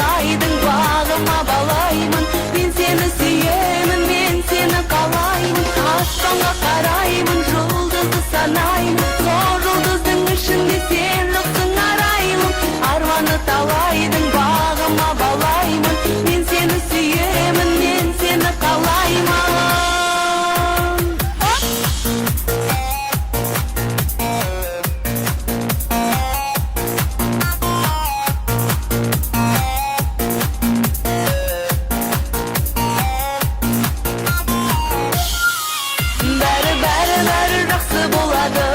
талайдың бағыма балаймын. Мен сені сүйемін, мен сені қалаймын. Аспанға қараймын, жұлдызды санаймын. Зор жұлдыздың ішінде сен жоқсың арайлым. Арманы талайдың бағыма балаймын. Мен сені сүйемін, мен сені қалаймын. Бәрі жақсы болады.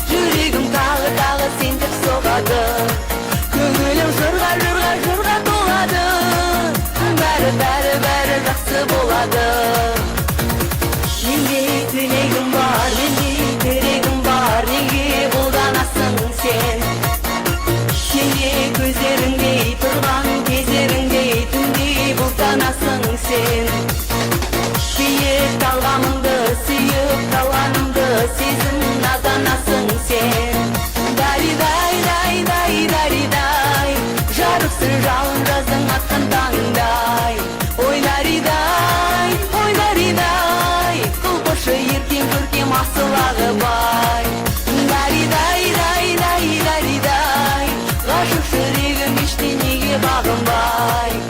Жүрегім тағы сен деп соғады. Көңілім жырға толады. Бәрі жақсы болады. Менде тілегім бар, менде керегім бар. Неге бұлданасың сен? Сенде көздеріңдей тұрған кезеріңдей түнде бұлданасың сен. Сүйіп талғамыңды, сүйіп талғанымды, сезім назанасың сен. Даридай, жарықсың жалын жаздың атқан таңдай. Ой даридай, қылпышы еркем көркем асыл ағыбай. Даридай, ғашық жүрегім ештеңеге бағынбай.